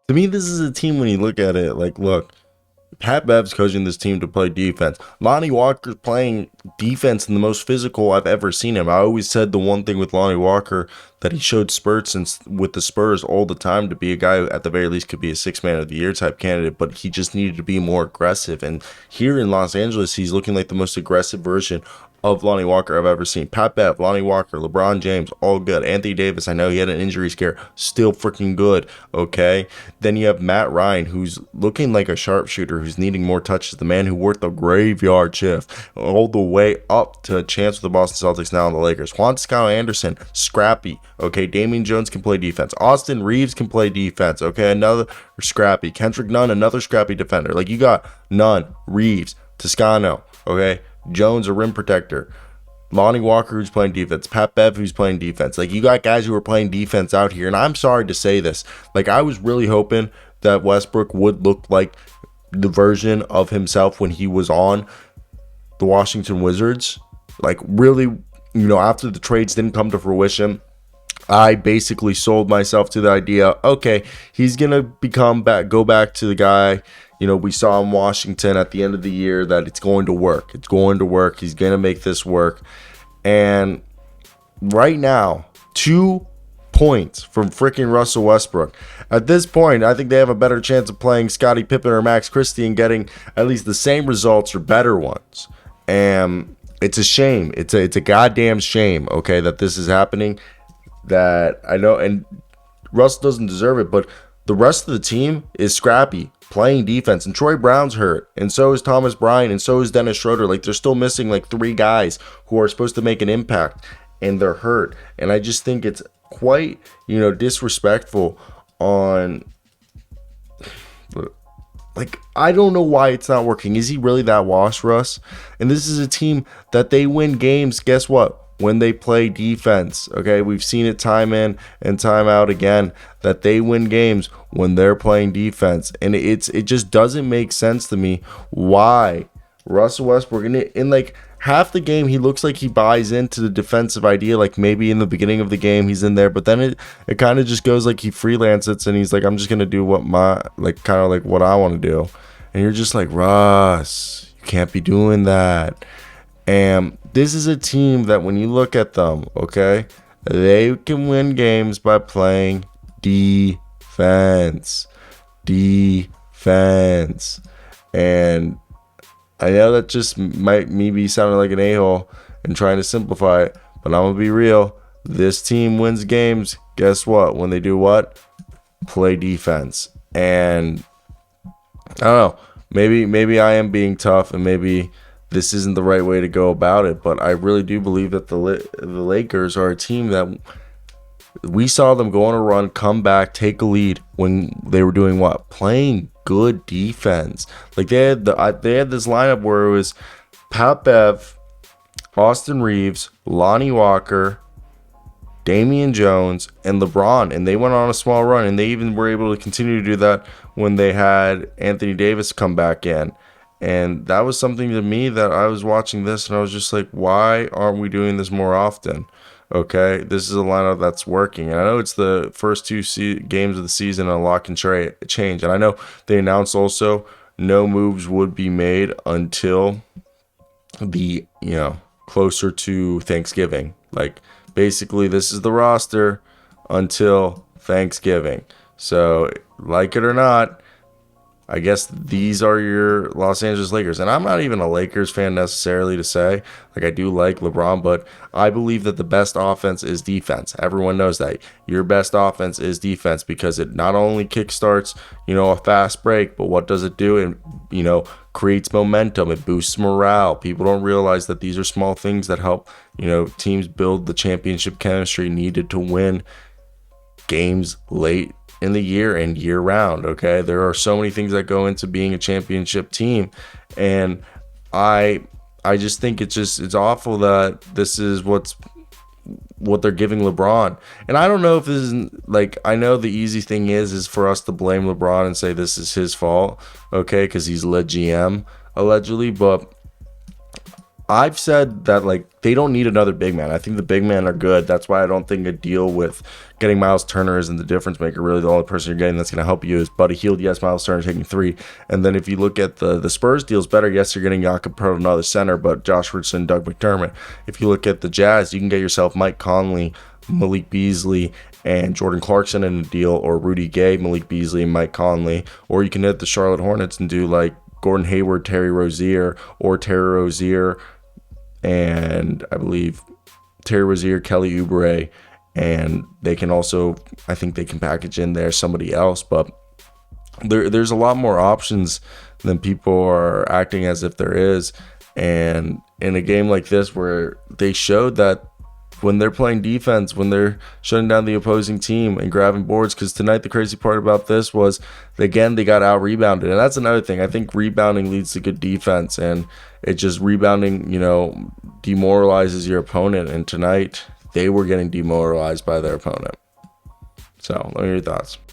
To me, this is a team when you look at it, like, look, Pat Bev's coaching this team to play defense. Lonnie Walker's playing defense in the most physical I've ever seen him. I always said the one thing with Lonnie Walker that he showed spurts and with the Spurs all the time to be a guy who at the very least could be a six man of the year type candidate, but he just needed to be more aggressive. And here in Los Angeles, he's looking like the most aggressive version of Lonnie Walker I've ever seen. Pat Bev, Lonnie Walker, LeBron James, all good. Anthony Davis, I know he had an injury scare, still freaking good. Okay. Then you have Matt Ryan, who's looking like a sharpshooter, who's needing more touches. The man who worked the graveyard shift all the way up to a chance with the Boston Celtics, now on the Lakers. Juan Toscano Anderson, scrappy. Okay. Damian Jones can play defense. Austin Reaves can play defense. Okay. Another scrappy. Kendrick Nunn, another scrappy defender. Like, you got Nunn, Reaves, Toscano. Okay. Jones, a rim protector. Lonnie Walker, who's playing defense. Pat Bev, who's playing defense. Like, you got guys who are playing defense out here. And I'm sorry to say this. Like, I was really hoping that Westbrook would look like the version of himself when he was on the Washington Wizards. Like, really, after the trades didn't come to fruition, I basically sold myself to the idea, okay, he's going to go back to the guy, we saw in Washington at the end of the year, that it's going to work. It's going to work. He's going to make this work. And right now, 2 points from freaking Russell Westbrook. At this point, I think they have a better chance of playing Scottie Pippen or Max Christie and getting at least the same results or better ones. And it's a shame. It's a goddamn shame, okay, that this is happening. That I know, and Russ doesn't deserve it, but the rest of the team is scrappy, playing defense, and Troy Brown's hurt, and so is Thomas Bryant, and so is Dennis Schroeder. Like, they're still missing like 3 guys who are supposed to make an impact, and they're hurt. And I just think it's quite, disrespectful on, like, I don't know why it's not working. Is he really that washed, Russ? And this is a team that they win games, guess what? When they play defense. Okay, we've seen it time in and time out again that they win games when they're playing defense, and it just doesn't make sense to me why Russell Westbrook in like half the game he looks like he buys into the defensive idea. Like, maybe in the beginning of the game he's in there, but then it kind of just goes like he freelances and he's like, I'm just gonna do what what I want to do, and you're just like, Russ, you can't be doing that. And this is a team that when you look at them, okay, they can win games by playing defense. Defense. And I know that just might me be sounding like an a-hole and trying to simplify it, but I'm going to be real. This team wins games, guess what? When they do what? Play defense. And I don't know. Maybe I am being tough, and maybe this isn't the right way to go about it, but I really do believe that the Lakers are a team that we saw them go on a run, come back, take a lead when they were doing what? Playing good defense. Like, they had this lineup where it was Pat Bev, Austin Reaves, Lonnie Walker, Damian Jones, and LeBron, and they went on a small run, and they even were able to continue to do that when they had Anthony Davis come back in. And that was something to me that I was watching this and I was just like, why aren't we doing this more often? Okay, this is a lineup that's working. And I know it's the first 2 games of the season, a lock and change. And I know they announced also no moves would be made until the, closer to Thanksgiving. Like, basically, this is the roster until Thanksgiving. So, like it or not, I guess these are your Los Angeles Lakers. And I'm not even a Lakers fan necessarily to say. Like, I do like LeBron, but I believe that the best offense is defense. Everyone knows that. Your best offense is defense because it not only kickstarts, a fast break, but what does it do? It, creates momentum. It boosts morale. People don't realize that these are small things that help, teams build the championship chemistry needed to win games late in the year and year round. Okay, there are so many things that go into being a championship team, and I just think it's awful that this is what they're giving LeBron. And I don't know if this is, like, I know the easy thing is for us to blame LeBron and say this is his fault, okay, because he's le GM allegedly, but I've said that, like, they don't need another big man. I think the big men are good. That's why I don't think a deal with getting Miles Turner isn't the difference maker. Really, the only person you're getting that's going to help you is Buddy Hield. Yes, Miles Turner taking 3. And then if you look at the Spurs deals better, yes, you're getting Jakob Poeltl, another center, but Josh Richardson, Doug McDermott. If you look at the Jazz, you can get yourself Mike Conley, Malik Beasley, and Jordan Clarkson in a deal, or Rudy Gay, Malik Beasley, and Mike Conley. Or you can hit the Charlotte Hornets and do like Gordon Hayward, Terry Rozier, or Terry Rozier, and I believe Terry Rozier, Kelly Oubre, and they can also, I think they can package in there somebody else, but there's a lot more options than people are acting as if there is. And in a game like this where they showed that when they're playing defense, when they're shutting down the opposing team and grabbing boards, because tonight the crazy part about this was, again, they got out-rebounded. And that's another thing. I think rebounding leads to good defense, and it just rebounding, demoralizes your opponent. And tonight, they were getting demoralized by their opponent. So, let me hear your thoughts.